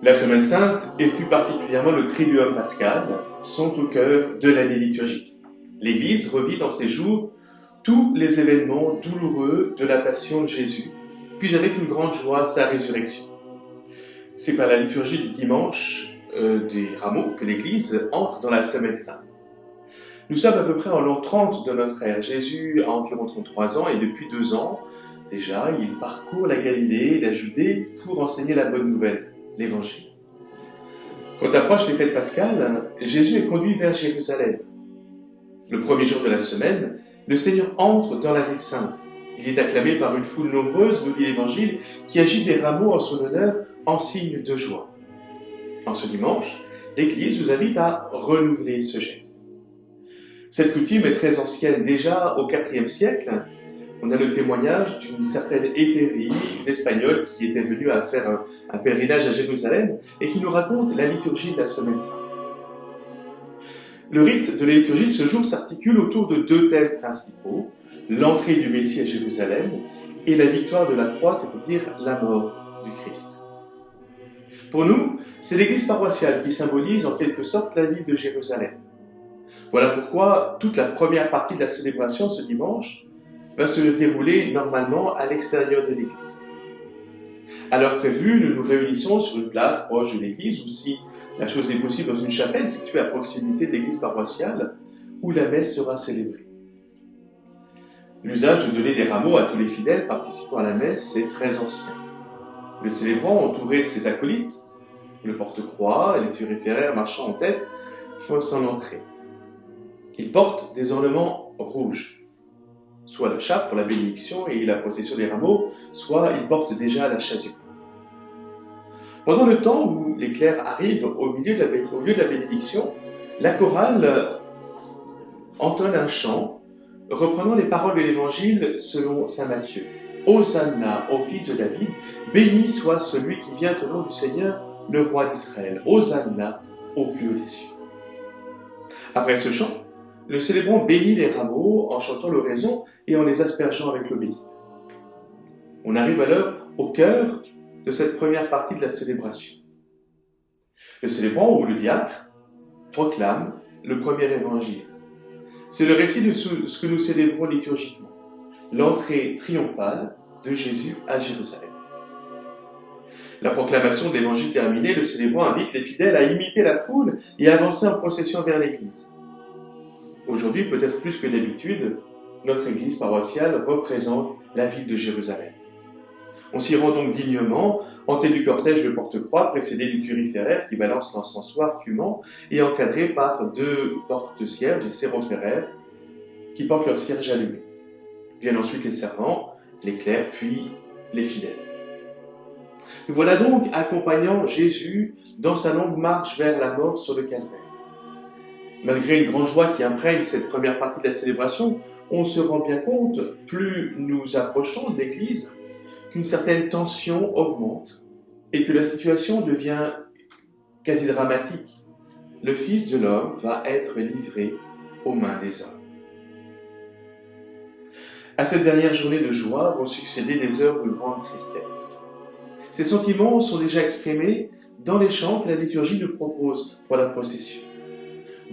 La Semaine Sainte, et plus particulièrement le Triduum pascal, sont au cœur de l'année liturgique. L'Église revit dans ces jours tous les événements douloureux de la passion de Jésus, puis avec une grande joie sa résurrection. C'est par la liturgie du dimanche des Rameaux que l'Église entre dans la Semaine Sainte. Nous sommes à peu près en l'an 30 de notre ère. Jésus a environ 33 ans et depuis 2 ans, déjà, il parcourt la Galilée et la Judée pour enseigner la bonne nouvelle, l'Évangile. Quand approchent les fêtes pascales, Jésus est conduit vers Jérusalem. Le premier jour de la semaine, le Seigneur entre dans la ville sainte. Il est acclamé par une foule nombreuse, nous dit l'Évangile, qui agite des rameaux en son honneur en signe de joie. En ce dimanche, l'Église nous invite à renouveler ce geste. Cette coutume est très ancienne. Déjà au IVe siècle, on a le témoignage d'une certaine Hétérie, une Espagnole qui était venue à faire un pèlerinage à Jérusalem et qui nous raconte la liturgie de la Semaine Sainte. Le rite de la liturgie de ce jour s'articule autour de 2 thèmes principaux, l'entrée du Messie à Jérusalem et la victoire de la croix, c'est-à-dire la mort du Christ. Pour nous, c'est l'église paroissiale qui symbolise en quelque sorte la ville de Jérusalem. Voilà pourquoi toute la première partie de la célébration ce dimanche va se dérouler normalement à l'extérieur de l'église. À l'heure prévue, nous nous réunissons sur une place proche de l'église ou si la chose est possible dans une chapelle située à proximité de l'église paroissiale où la messe sera célébrée. L'usage de donner des rameaux à tous les fidèles participant à la messe est très ancien. Le célébrant, entouré de ses acolytes, le porte-croix et les thuriféraires marchant en tête, font son entrée. Ils portent des ornements rouges, soit la chape pour la bénédiction et la procession des rameaux, soit ils portent déjà la chasuble. Pendant le temps où les clercs arrivent au lieu de la bénédiction, la chorale entonne un chant reprenant les paroles de l'Évangile selon saint Matthieu. « Hosanna au fils de David, béni soit celui qui vient au nom du Seigneur, le roi d'Israël. Hosanna au plus haut des cieux. » Après ce chant, le célébrant bénit les rameaux en chantant l'oraison et en les aspergeant avec l'eau bénite. On arrive alors au cœur de cette première partie de la célébration. Le célébrant ou le diacre proclame le premier évangile. C'est le récit de ce que nous célébrons liturgiquement, l'entrée triomphale de Jésus à Jérusalem. La proclamation de l'évangile terminée, le célébrant invite les fidèles à imiter la foule et à avancer en procession vers l'église. Aujourd'hui, peut-être plus que d'habitude, notre église paroissiale représente la ville de Jérusalem. On s'y rend donc dignement, en tête du cortège de porte-croix, précédé du thuriféraire qui balance l'encensoir fumant et encadré par 2 porte-cierges et sérophéraires qui portent leur cierge allumé. Viennent ensuite les servants, les clercs, puis les fidèles. Nous voilà donc accompagnant Jésus dans sa longue marche vers la mort sur le calvaire. Malgré une grande joie qui imprègne cette première partie de la célébration, on se rend bien compte, plus nous approchons de l'église, qu'une certaine tension augmente et que la situation devient quasi dramatique. Le Fils de l'homme va être livré aux mains des hommes. À cette dernière journée de joie vont succéder des heures de grande tristesse. Ces sentiments sont déjà exprimés dans les chants que la liturgie nous propose pour la procession.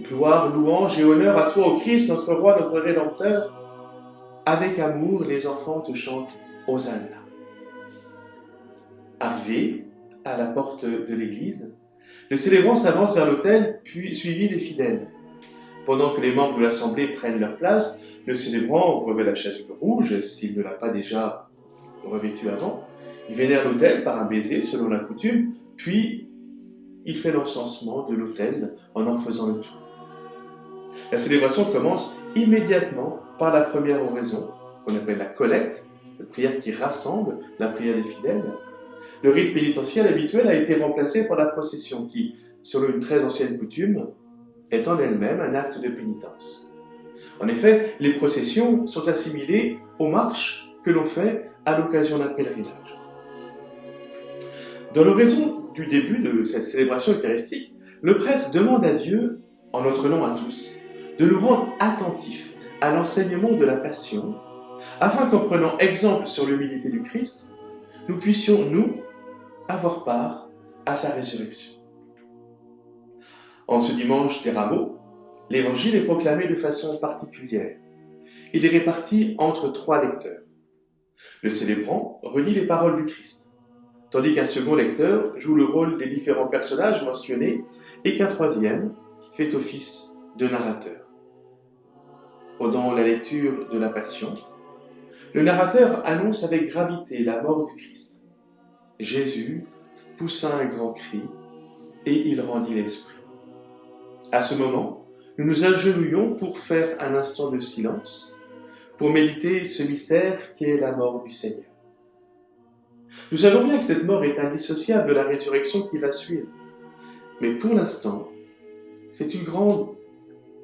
Gloire, louange et honneur à toi, ô Christ, notre roi, notre Rédempteur. Avec amour, les enfants te chantent Hosanna. Arrivé à la porte de l'église, le célébrant s'avance vers l'autel, puis suivi des fidèles. Pendant que les membres de l'assemblée prennent leur place, le célébrant revêt la chasuble rouge, s'il ne l'a pas déjà revêtue avant. Il vénère l'autel par un baiser, selon la coutume, puis il fait l'encensement de l'autel en faisant le tour. La célébration commence immédiatement par la première oraison, qu'on appelle la collecte, cette prière qui rassemble la prière des fidèles. Le rite pénitentiel habituel a été remplacé par la procession qui, selon une très ancienne coutume, est en elle-même un acte de pénitence. En effet, les processions sont assimilées aux marches que l'on fait à l'occasion d'un pèlerinage. Dans l'oraison du début de cette célébration eucharistique, le prêtre demande à Dieu, en notre nom à tous, de nous rendre attentifs à l'enseignement de la Passion, afin qu'en prenant exemple sur l'humilité du Christ, nous puissions, nous, avoir part à sa résurrection. En ce dimanche des Rameaux, l'Évangile est proclamé de façon particulière. Il est réparti entre 3 lecteurs. Le célébrant relit les paroles du Christ, tandis qu'un second lecteur joue le rôle des différents personnages mentionnés et qu'un troisième fait office de narrateur. Pendant la lecture de la Passion, le narrateur annonce avec gravité la mort du Christ. Jésus poussa un grand cri et il rendit l'esprit. À ce moment, nous nous agenouillons pour faire un instant de silence, pour méditer ce mystère qu'est la mort du Seigneur. Nous savons bien que cette mort est indissociable de la résurrection qui va suivre. Mais pour l'instant, c'est une grande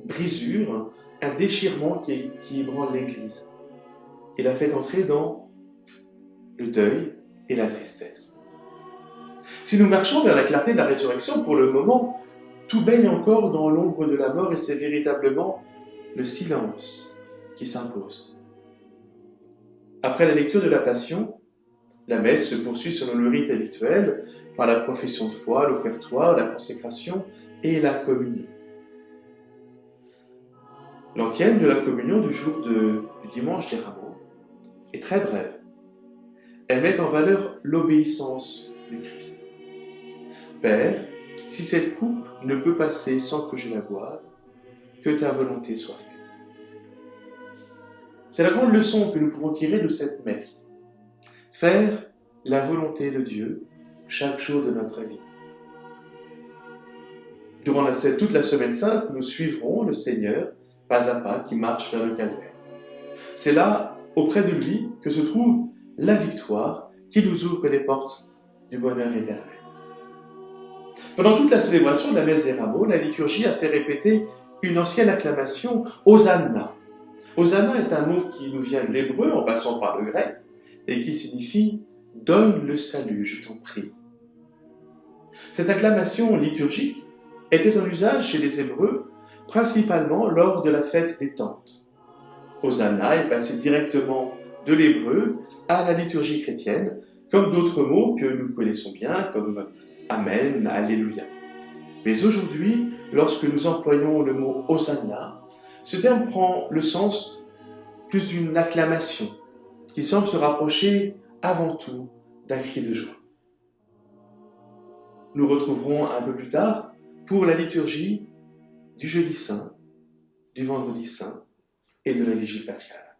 brisure, un déchirement qui ébranle l'Église et la fait entrer dans le deuil et la tristesse. Si nous marchons vers la clarté de la résurrection, pour le moment, tout baigne encore dans l'ombre de la mort et c'est véritablement le silence qui s'impose. Après la lecture de la Passion, la messe se poursuit selon le rite habituel par la profession de foi, l'offertoire, la consécration et la communion. L'antienne de la communion du jour du dimanche des Rameaux est très brève. Elle met en valeur l'obéissance du Christ. Père, si cette coupe ne peut passer sans que je la boive, que ta volonté soit faite. C'est la grande leçon que nous pouvons tirer de cette messe. Faire la volonté de Dieu chaque jour de notre vie. Durant toute la semaine sainte, nous suivrons le Seigneur pas à pas qui marche vers le calvaire. C'est là, auprès de lui, que se trouve la victoire qui nous ouvre les portes du bonheur éternel. Pendant toute la célébration de la messe des Rameaux, la liturgie a fait répéter une ancienne acclamation « Hosanna ». Hosanna est un mot qui nous vient de l'hébreu en passant par le grec et qui signifie « donne le salut, je t'en prie ». Cette acclamation liturgique était en usage chez les Hébreux, principalement lors de la fête des Tentes. Hosanna est passé directement de l'hébreu à la liturgie chrétienne, comme d'autres mots que nous connaissons bien, comme Amen, Alléluia. Mais aujourd'hui, lorsque nous employons le mot Hosanna, ce terme prend le sens plus d'une acclamation, qui semble se rapprocher avant tout d'un cri de joie. Nous retrouverons un peu plus tard pour la liturgie du jeudi saint, du vendredi saint et de la vigile pascale.